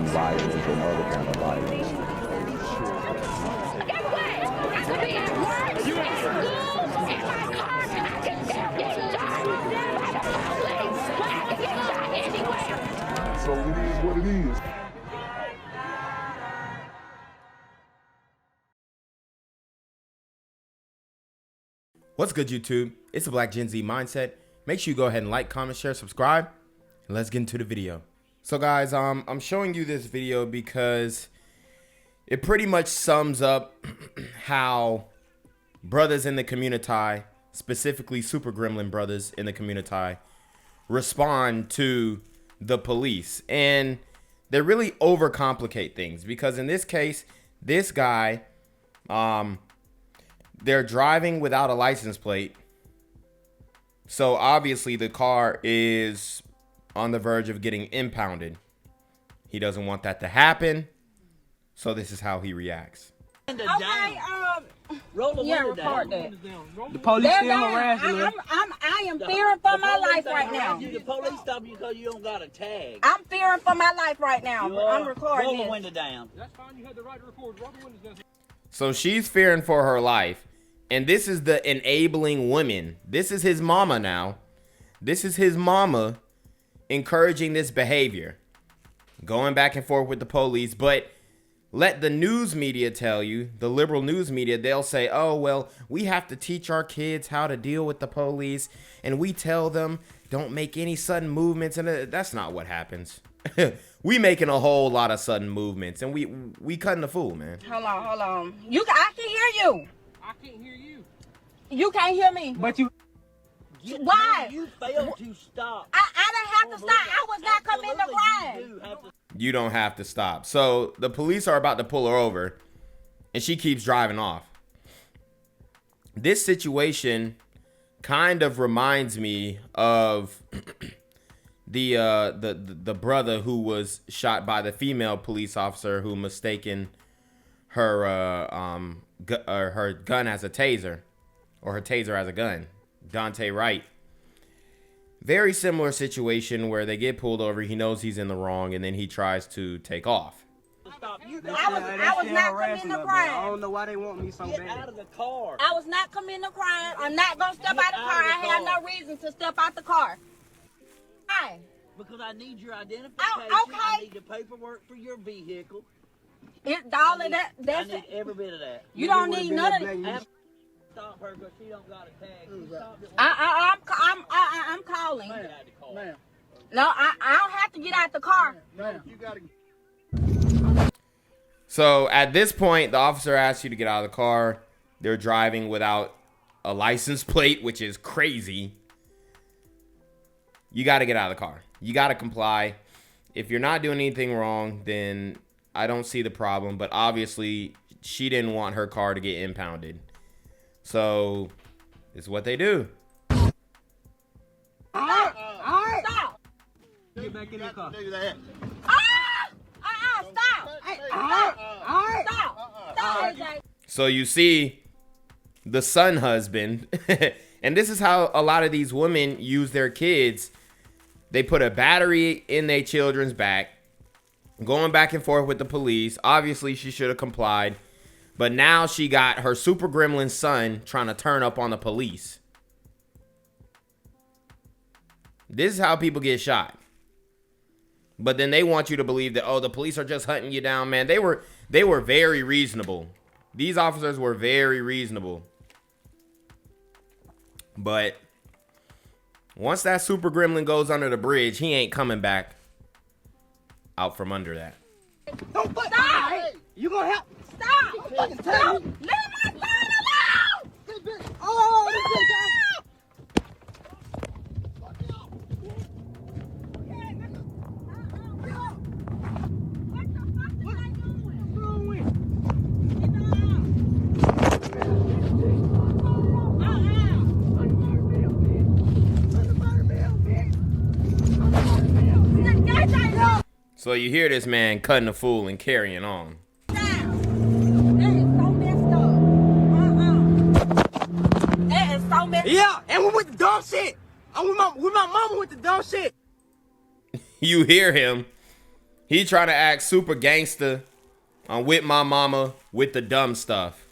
violence and other kind of violence. Get away! I could be at work, at school, in my car, and I can still get shot by the police. But I can get shot anywhere. So it is what it is. What's good, YouTube? It's the Black Gen Z Mindset. Make sure you go ahead and like, comment, share, subscribe, and let's get into the video. So guys, I'm showing you this video because it pretty much sums up how brothers in the community, specifically Super Gremlin brothers in the community, respond to the police. And they really overcomplicate things because in this case, this guy, they're driving without a license plate. So obviously the car is on the verge of getting impounded. He doesn't want that to happen. So this is how he reacts. Okay, roll the window record down. that. The police They're still down. harassing you. I am fearing for my life right now. The police stop you because you don't got a tag. I'm fearing for my life right now. I'm recording Roll the this. window down. That's fine. You had the right to record. Roll the windows down. So she's fearing for her life. And this is the enabling woman. This is his mama now. This is his mama encouraging this behavior. Going back and forth with the police. But let the news media tell you, the liberal news media, they'll say, oh, well, we have to teach our kids how to deal with the police. And we tell them, don't make any sudden movements. And that's not what happens. We making a whole lot of sudden movements. And we cutting the fool, man. Hold on. I can hear you. I can't hear you. You can't hear me. But you. Why? You failed to stop. I didn't have to stop. I was not committing a crime. You don't have to stop. So the police are about to pull her over and she keeps driving off. This situation kind of reminds me of the brother who was shot by the female police officer who mistaken her her gun as a taser, or her taser as a gun. Dante Wright. Very similar situation where they get pulled over. He knows he's in the wrong, and then he tries to take off. Stop. You I was not committing a crime. I don't know why they want me so bad. Get out of the car. I was not committing a crime. I'm not going to step out the car. I have no reason to step out the car. Why? Because I need your identification. Okay. I need the paperwork for your vehicle. All of that. I That's need it. every bit of that. You don't need none of that. Stop her because she don't got a tag. You stop it. I'm calling. Ma'am. No, I don't have to get out the car. Ma'am. You gotta. So at this point, the officer asks you to get out of the car. They're driving without a license plate, which is crazy. You got to get out of the car. You got to comply. If you're not doing anything wrong, then I don't see the problem. But obviously, she didn't want her car to get impounded. So this is what they do. All right. Stop. Get back in the car. Stop. All right. Stop. AJ. So you see the son husband, and this is how a lot of these women use their kids. They put a battery in their children's back, going back and forth with the police. Obviously, she should have complied. But now she got her super gremlin son trying to turn up on the police. This is how people get shot. But then they want you to believe that, oh, the police are just hunting you down, man. They were very reasonable. These officers were very reasonable. But once that super gremlin goes under the bridge, he ain't coming back out from under that. Don't fuck. Stop. You gonna help? Stop. Stop. Leave my son alone. Oh, So you hear this man cutting a fool and carrying on. That is so messed up. yeah, and we with the dumb shit. I'm with my mama with the dumb shit. You hear him He trying to act super gangster on With My Mama with the dumb stuff.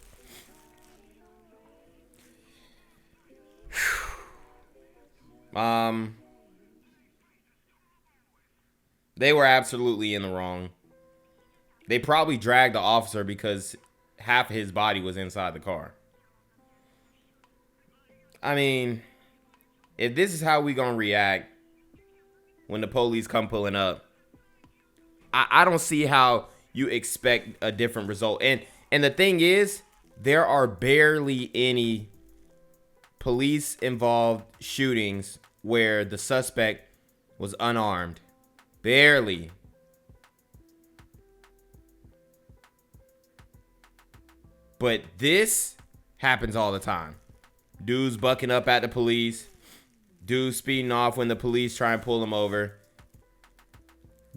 They were absolutely in the wrong. They probably dragged the officer because half of his body was inside the car. I mean, if this is how we gonna react when the police come pulling up, I don't see how you expect a different result. And the thing is, there are barely any police involved shootings where the suspect was unarmed. Barely. But this happens all the time. Dudes bucking up at the police. Dudes speeding off when the police try and pull them over.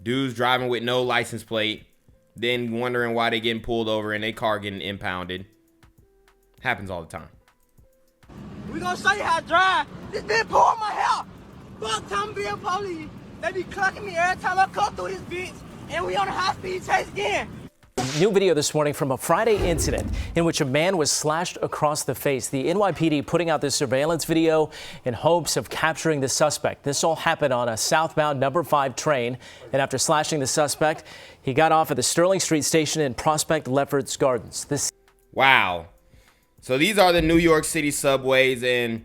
Dudes driving with no license plate. Then wondering why they getting pulled over and their car getting impounded. Happens all the time. We gonna show you how to drive. This bitch pulling my hair. Fuck Tom being police. They be clocking me every time I come through this bitch. And we on a high speed chase again. New video this morning from a Friday incident in which a man was slashed across the face. The NYPD putting out this surveillance video in hopes of capturing the suspect. This all happened on a southbound number 5 train. And after slashing the suspect, he got off at the Sterling Street station in Prospect Lefferts Gardens. Wow. So these are the New York City subways, and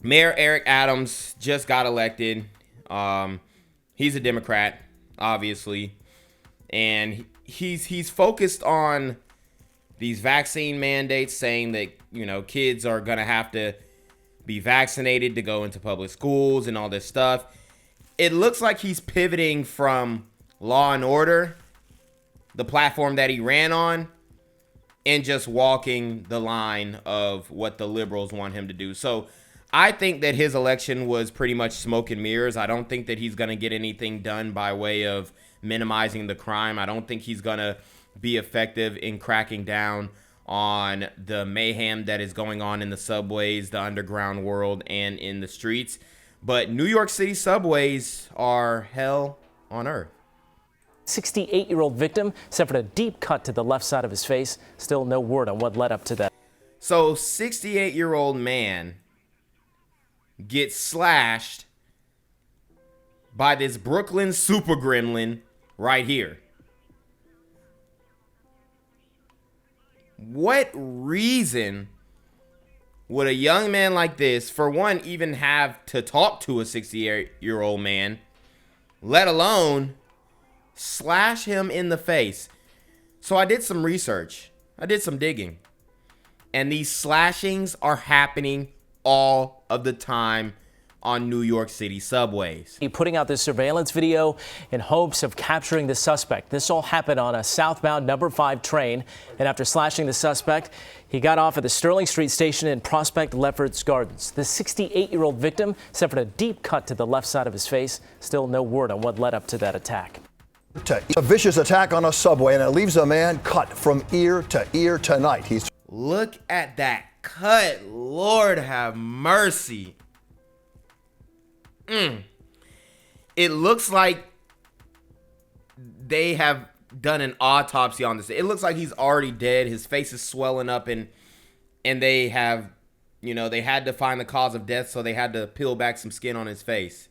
Mayor Eric Adams just got elected. He's a Democrat, obviously. And he's focused on these vaccine mandates, saying that, you know, kids are going to have to be vaccinated to go into public schools and all this stuff. It looks like he's pivoting from Law and Order, the platform that he ran on, and just walking the line of what the liberals want him to do. So I think that his election was pretty much smoke and mirrors. I don't think that he's going to get anything done by way of minimizing the crime. I don't think he's going to be effective in cracking down on the mayhem that is going on in the subways, the underground world, and in the streets. But New York City subways are hell on earth. 68-year-old victim suffered a deep cut to the left side of his face. Still no word on what led up to that. So 68-year-old man gets slashed by this Brooklyn super gremlin right here. What reason would a young man like this, for one, even have to talk to a 68-year-old man, let alone slash him in the face? So I did some research. I did some digging. And these slashings are happening all of the time on New York City subways. Putting out this surveillance video in hopes of capturing the suspect. This all happened on a southbound number 5 train. And after slashing the suspect, he got off at the Sterling Street station in Prospect Lefferts Gardens. The 68-year-old victim suffered a deep cut to the left side of his face. Still no word on what led up to that attack. A vicious attack on a subway, and it leaves a man cut from ear to ear tonight. Look at that cut. Lord have mercy. It looks like they have done an autopsy on this. It looks like he's already dead. His face is swelling up, and they have, you know, they had to find the cause of death, so they had to peel back some skin on his face.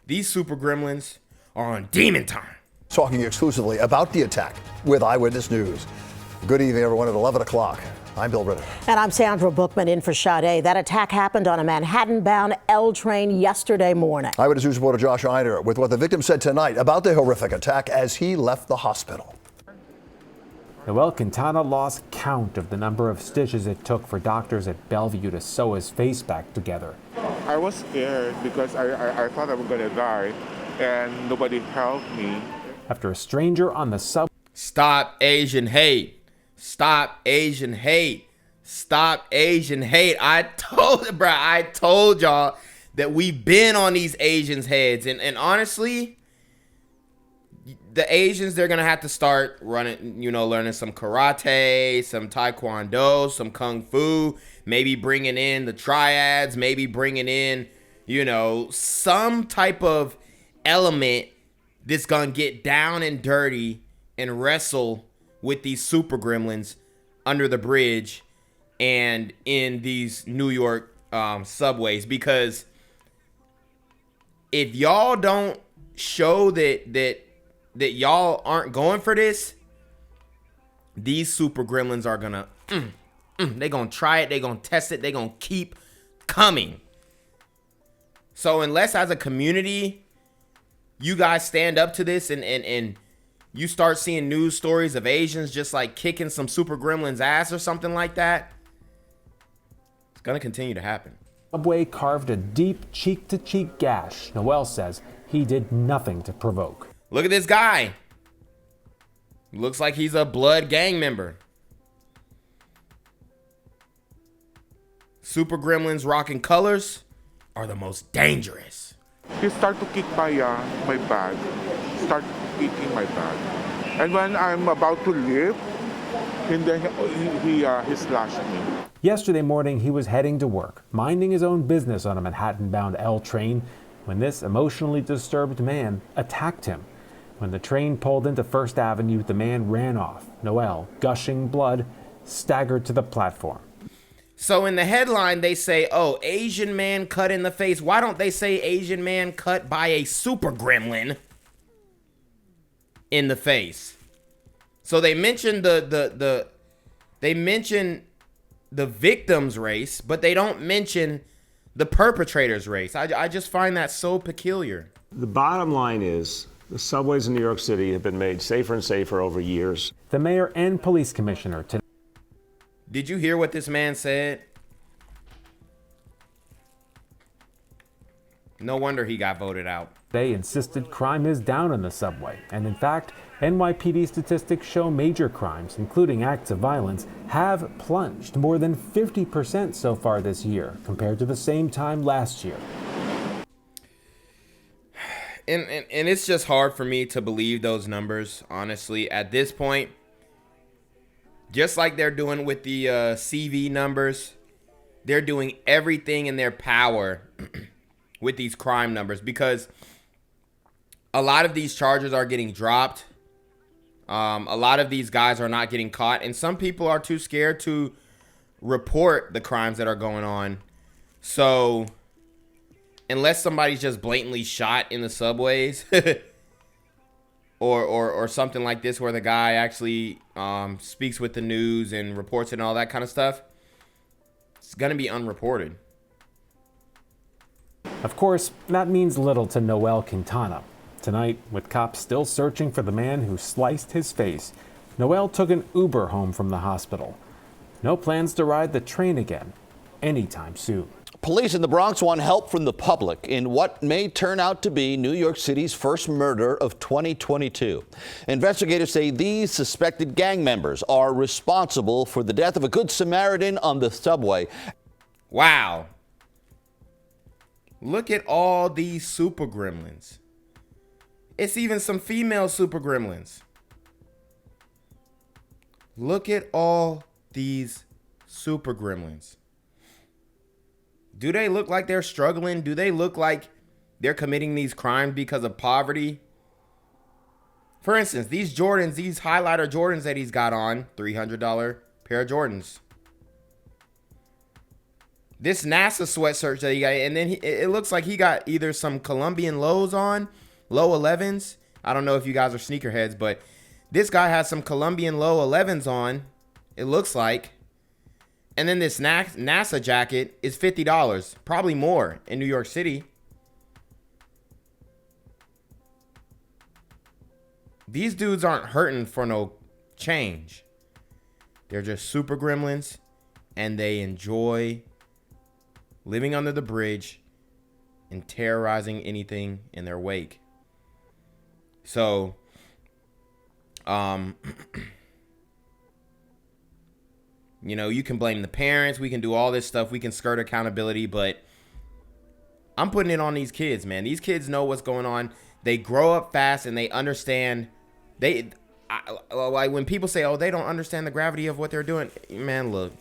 These super gremlins are on demon time. Talking exclusively about the attack with Eyewitness News. Good evening, everyone, at 11 o'clock. I'm Bill Ritter. And I'm Sandra Bookman in for Sade. That attack happened on a Manhattan-bound L train yesterday morning. Eyewitness News reporter Josh Einer with what the victim said tonight about the horrific attack as he left the hospital. Noel Quintana lost count of the number of stitches it took for doctors at Bellevue to sew his face back together. I was scared because I thought I was going to die, and nobody helped me. After a stranger on the subway. Stop Asian hate. Stop Asian hate. Stop Asian hate. I told y'all that we've been on these Asians' heads. And honestly, the Asians, they're going to have to start running, you know, learning some karate, some taekwondo, some kung fu. maybe bringing in the triads, maybe bringing in, you know, some type of element that's gonna get down and dirty and wrestle with these super gremlins under the bridge and in these New York subways. Because if y'all don't show that y'all aren't going for this, these super gremlins are gonna they gonna try it, they gonna test it, they gonna keep coming. So unless as a community you guys stand up to this and you start seeing news stories of Asians just like kicking some super gremlins ass or something like that, it's gonna continue to happen. Subway carved a deep cheek-to-cheek gash. Noel says he did nothing to provoke. Look at this guy. Looks like he's a blood gang member. Super gremlins rocking colors are the most dangerous. He started to kick my bag. Start kicking my bag. And when I'm about to leave, and then he slashed me. Yesterday morning, he was heading to work, minding his own business on a Manhattan-bound L train, when this emotionally disturbed man attacked him. When the train pulled into First Avenue, the man ran off. Noel, gushing blood, staggered to the platform. So in the headline, they say, oh, Asian man cut in the face. Why don't they say Asian man cut by a super gremlin in the face? So they mentioned the victim's race, but they don't mention the perpetrator's race. I just find that so peculiar. The bottom line is the subways in New York City have been made safer and safer over years. The mayor and police commissioner today. Did you hear what this man said? No wonder he got voted out. They insisted crime is down in the subway. And in fact, NYPD statistics show major crimes, including acts of violence, have plunged more than 50% so far this year compared to the same time last year. And it's just hard for me to believe those numbers, honestly, at this point. Just like they're doing with the CV numbers, they're doing everything in their power with these crime numbers, because a lot of these charges are getting dropped. A lot of these guys are not getting caught, and some people are too scared to report the crimes that are going on. So unless somebody's just blatantly shot in the subways or something like this, where the guy actually speaks with the news and reports it and all that kind of stuff, it's going to be unreported. Of course, that means little to Noel Quintana. Tonight, with cops still searching for the man who sliced his face, Noel took an Uber home from the hospital. No plans to ride the train again anytime soon. Police in the Bronx want help from the public in what may turn out to be New York City's first murder of 2022. Investigators say these suspected gang members are responsible for the death of a Good Samaritan on the subway. Wow. Look at all these super gremlins. It's even some female super gremlins. Look at all these super gremlins. Do they look like they're struggling? Do they look like they're committing these crimes because of poverty? For instance, these Jordans, these highlighter Jordans that he's got on, $300 pair of Jordans. This NASA sweatshirt that he got, and then it looks like he got either some Colombian lows on, low 11s. I don't know if you guys are sneakerheads, but this guy has some Colombian low 11s on, it looks like. And then this NASA jacket is $50, probably more in New York City. These dudes aren't hurting for no change. They're just super gremlins, and they enjoy living under the bridge and terrorizing anything in their wake. So, you know, you can blame the parents. We can do all this stuff. We can skirt accountability, but I'm putting it on these kids, man. These kids know what's going on. They grow up fast and they understand. Like when people say, oh, they don't understand the gravity of what they're doing. Man, look.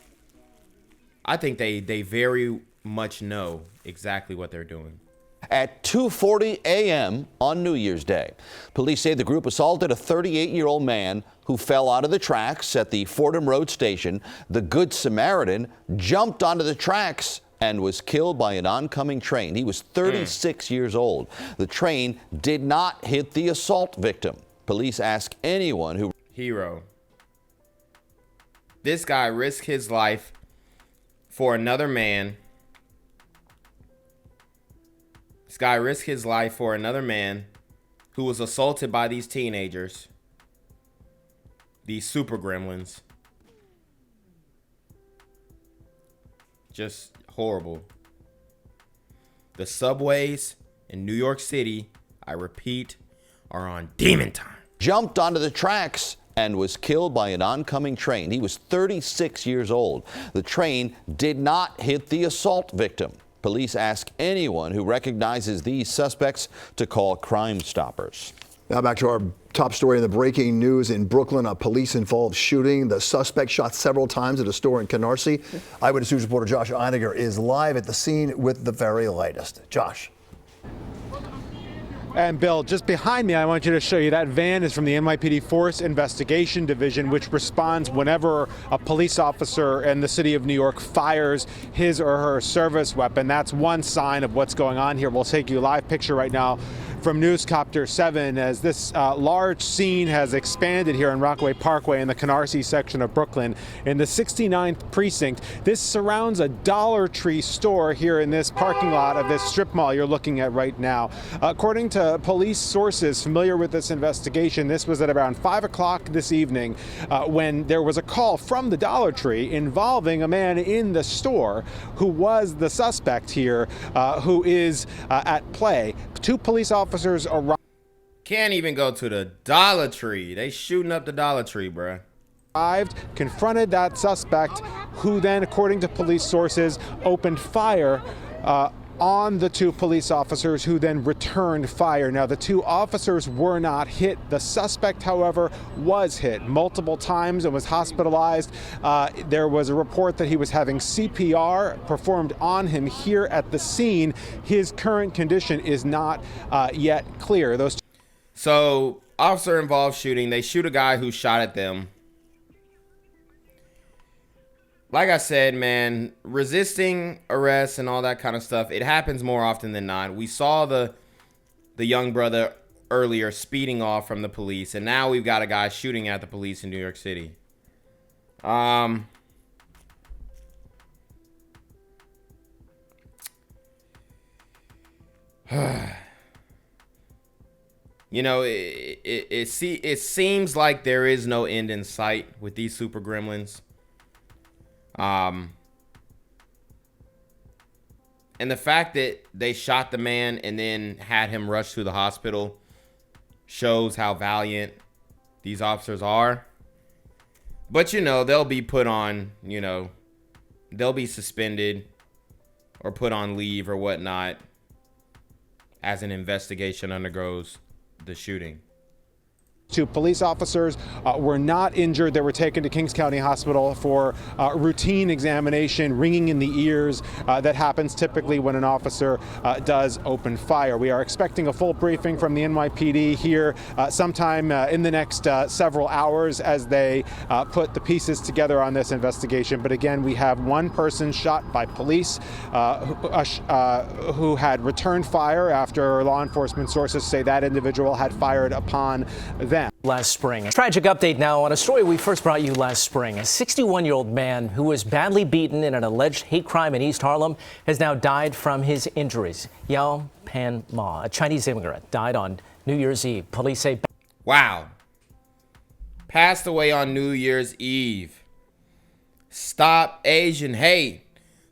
I think they very much know exactly what they're doing. At 2:40 a.m. on New Year's Day, police say the group assaulted a 38-year-old man who fell out of the tracks at the Fordham Road station. The Good Samaritan jumped onto the tracks and was killed by an oncoming train. He was 36 years old. The train did not hit the assault victim. Police ask anyone who... Hero. This guy risked his life for another man. This guy risked his life for another man who was assaulted by these teenagers. These super gremlins. Just horrible. The subways in New York City, I repeat, are on demon time. Jumped onto the tracks and was killed by an oncoming train. He was 36 years old. The train did not hit the assault victim. Police ask anyone who recognizes these suspects to call Crime Stoppers. Now back to our top story in the breaking news in Brooklyn, a police-involved shooting. The suspect shot several times at a store in Canarsie. Eyewitness News reporter Josh Einiger is live at the scene with the very latest. Josh. And Bill, just behind me, I want you to show you that van is from the NYPD Force Investigation Division, which responds whenever a police officer in the city of New York fires his or her service weapon. That's one sign of what's going on here. We'll take you a live picture right now from Newscopter 7 as this large scene has expanded here on Rockaway Parkway in the Canarsie section of Brooklyn. In the 69th precinct, this surrounds a Dollar Tree store here in this parking lot of this strip mall you're looking at right now. According to police sources familiar with this investigation, this was at around 5 o'clock this evening when there was a call from the Dollar Tree involving a man in the store who was the suspect here, who is at play. Two police officers arrived. Can't even go to the Dollar Tree. They shooting up the Dollar Tree, bruh. Confronted that suspect, who then, according to police sources, opened fire on the two police officers, who then returned fire. Now, the two officers were not hit. The suspect, however, was hit multiple times and was hospitalized. There was a report that he was having CPR performed on him here at the scene. His current condition is not yet clear. So, officer involved shooting. They shoot a guy who shot at them. Like I said, man, resisting arrest and all that kind of stuff, it happens more often than not. We saw the young brother earlier speeding off from the police, and now we've got a guy shooting at the police in New York City. You know, it seems like there is no end in sight with these super gremlins. And the fact that they shot the man and then had him rushed to the hospital shows how valiant these officers are. But, you know, they'll be put on, you know, they'll be suspended or put on leave or whatnot as an investigation undergoes the shooting. Two police officers were not injured. They were taken to Kings County Hospital for routine examination, ringing in the ears. That happens typically when an officer does open fire. We are expecting a full briefing from the NYPD here sometime in the next several hours as they put the pieces together on this investigation. But again, we have one person shot by police who had returned fire after law enforcement sources say that individual had fired upon them. Last spring. A tragic update now on a story we first brought you last spring. A 61-year-old man who was badly beaten in an alleged hate crime in East Harlem has now died from his injuries. Yao Pan Ma, a Chinese immigrant, died on New Year's Eve. Police say... Wow. Passed away on New Year's Eve. Stop Asian hate.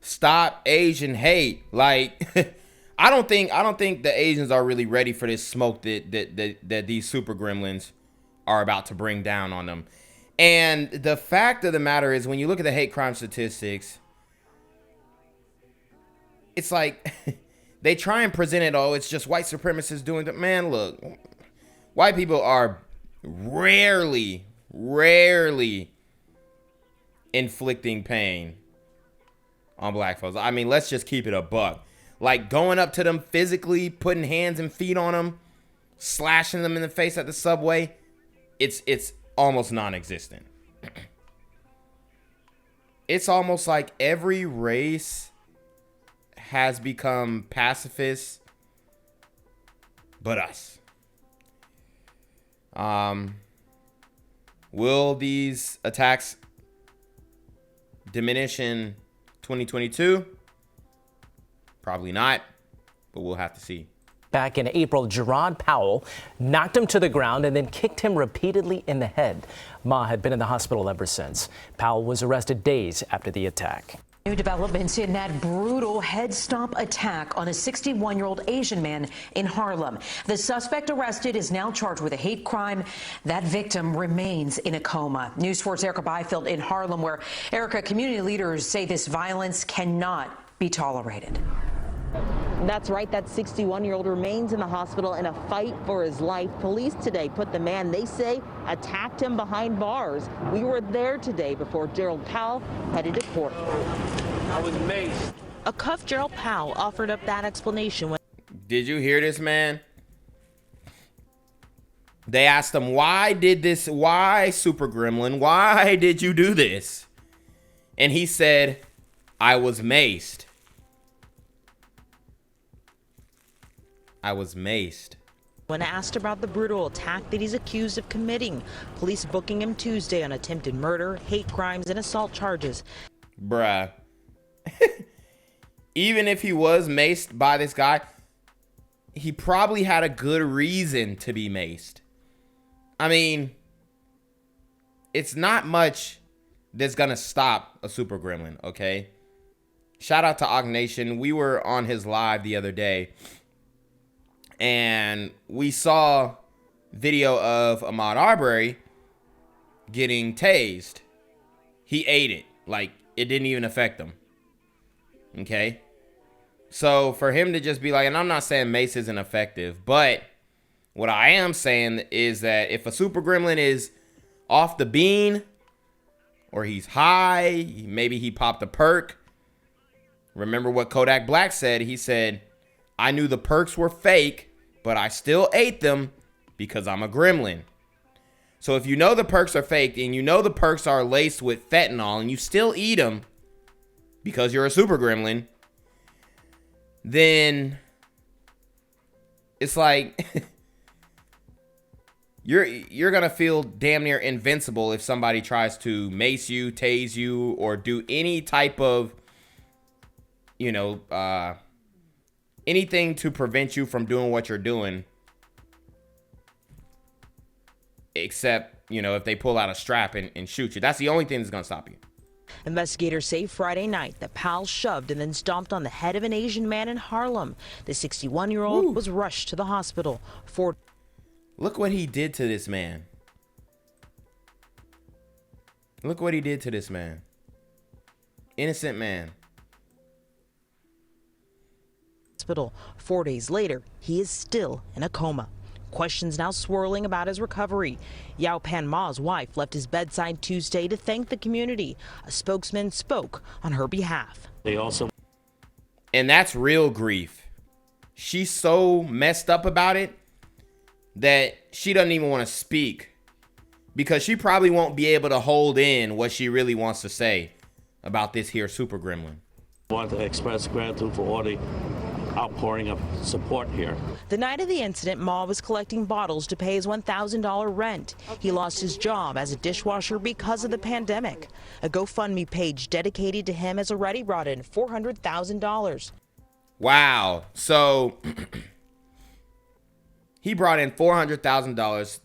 Stop Asian hate. Like... I don't think the Asians are really ready for this smoke that these super gremlins are about to bring down on them. And the fact of the matter is, when you look at the hate crime statistics, it's like they try and present it, oh, it's just white supremacists doing that. Man, look, white people are rarely inflicting pain on black folks. I mean, let's just keep it a buck. Like going up to them physically, putting hands and feet on them, slashing them in the face at the subway, it's almost non-existent. It's almost like every race has become pacifist but us. Will these attacks diminish in 2022? Probably not, but we'll have to see. Back in April, Jerron Powell knocked him to the ground and then kicked him repeatedly in the head. Ma had been in the hospital ever since. Powell was arrested days after the attack. New developments in that brutal head-stop attack on a 61-year-old Asian man in Harlem. The suspect arrested is now charged with a hate crime. That victim remains in a coma. News 4's Erica Byfield in Harlem, where, Erica, community leaders say this violence cannot be tolerated. That's right. That 61-year-old remains in the hospital in a fight for his life. Police today put the man they say attacked him behind bars. We were there today before Gerald Powell headed to court. I was maced. A cuffed Gerald Powell offered up that explanation when. Did you hear this, man? They asked him, why Super Gremlin? Why did you do this? And he said, I was maced. I was maced. When asked about the brutal attack that he's accused of committing, police booking him Tuesday on attempted murder, hate crimes, and assault charges. Bruh. Even if he was maced by this guy, he probably had a good reason to be maced. I mean, it's not much that's gonna stop a Super Gremlin, okay? Shout out to Og Nation. We were on his live the other day, and we saw video of Ahmaud Arbery getting tased. He ate it. Like, it didn't even affect him. Okay? So, for him to just be like, and I'm not saying mace isn't effective, but what I am saying is that if a Super Gremlin is off the bean, or he's high, maybe he popped a perk. Remember what Kodak Black said? He said, I knew the perks were fake, but I still ate them because I'm a gremlin. So if you know the perks are fake and you know the perks are laced with fentanyl and you still eat them because you're a Super Gremlin, then it's like you're gonna feel damn near invincible if somebody tries to mace you, tase you, or do any type of, anything to prevent you from doing what you're doing, except, if they pull out a strap and shoot you. That's the only thing that's going to stop you. Investigators say Friday night that Powell shoved and then stomped on the head of an Asian man in Harlem. The 61-year-old was rushed to the hospital for. Look what he did to this man. Look what he did to this man. Innocent man. Hospital. 4 days later, he is still in a coma. Questions now swirling about his recovery. Yao Pan Ma's wife left his bedside Tuesday to thank the community. A spokesman spoke on her behalf. And that's real grief. She's so messed up about it that she doesn't even want to speak, because she probably won't be able to hold in what she really wants to say about this here Super Gremlin. I want to express gratitude for all the outpouring of support here. The night of the incident, Ma was collecting bottles to pay his $1,000 rent. He lost his job as a dishwasher because of the pandemic. A GoFundMe page dedicated to him has already brought in $400,000. Wow. So he brought in $400,000.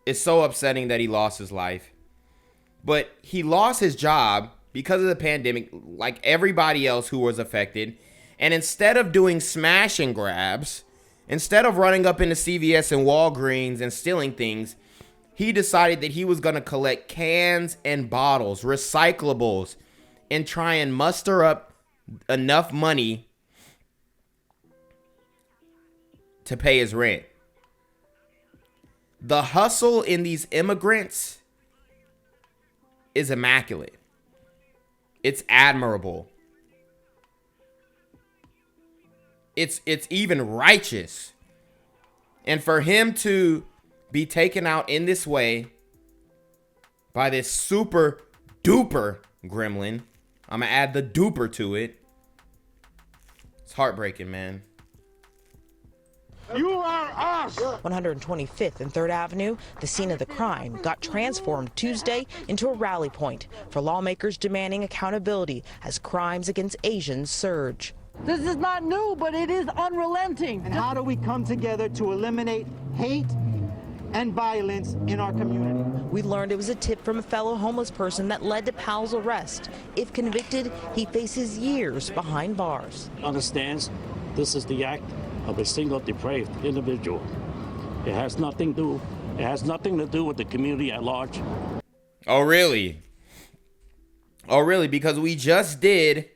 It's so upsetting that he lost his life. But he lost his job because of the pandemic, like everybody else who was affected. And instead of doing smash and grabs, instead of running up into CVS and Walgreens and stealing things, he decided that he was going to collect cans and bottles, recyclables, and try and muster up enough money to pay his rent. The hustle in these immigrants is immaculate. It's admirable. It's even righteous. And for him to be taken out in this way by this super duper gremlin, I'm gonna add the duper to it. It's heartbreaking, man. You are us! 125th and 3rd Avenue, the scene of the crime, got transformed Tuesday into a rally point for lawmakers demanding accountability as crimes against Asians surge. This is not new, but it is unrelenting. And how do we come together to eliminate hate and violence in our community? We learned it was a tip from a fellow homeless person that led to Powell's arrest. If convicted, he faces years behind bars. Understands this is the act of a single depraved individual. It has nothing to do with the community at large. Oh, really? Oh, really? Because we just did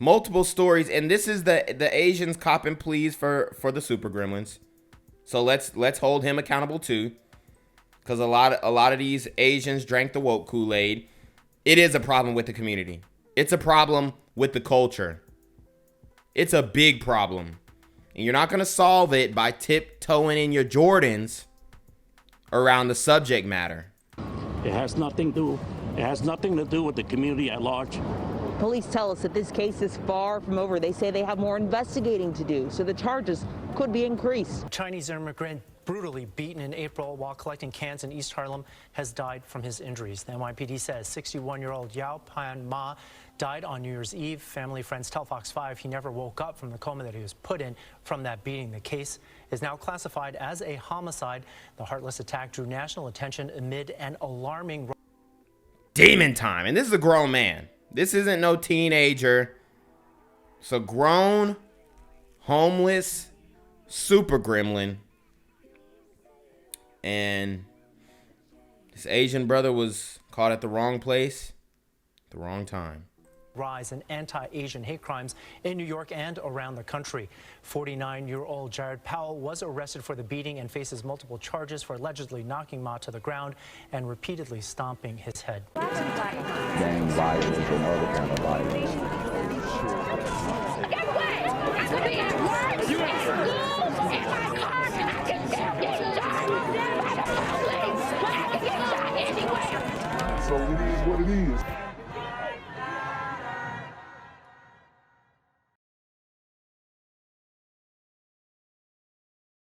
multiple stories, and this is the Asians copping pleas for the super gremlins. So let's hold him accountable too, because a lot of these Asians drank the woke Kool-Aid. It is a problem with the community. It's a problem with the culture. It's a big problem, and you're not gonna solve it by tiptoeing in your Jordans around the subject matter. It has nothing to do with the community at large. Police tell us that this case is far from over. They say they have more investigating to do, so the charges could be increased. Chinese immigrant brutally beaten in April while collecting cans in East Harlem has died from his injuries. The NYPD says 61-year-old Yao Pan Ma died on New Year's Eve. Family friends tell Fox 5 he never woke up from the coma that he was put in from that beating. The case is now classified as a homicide. The heartless attack drew national attention amid an alarming Demon time. And this is a grown man. This isn't no teenager. It's a grown, homeless, super gremlin. And this Asian brother was caught at the wrong place, at the wrong time. rise in anti-Asian hate crimes in New York and around the country. 49-year-old Jared Powell was arrested for the beating and faces multiple charges for allegedly knocking Ma to the ground and repeatedly stomping his head. Gang violence and other kind of violence. So it is what it is.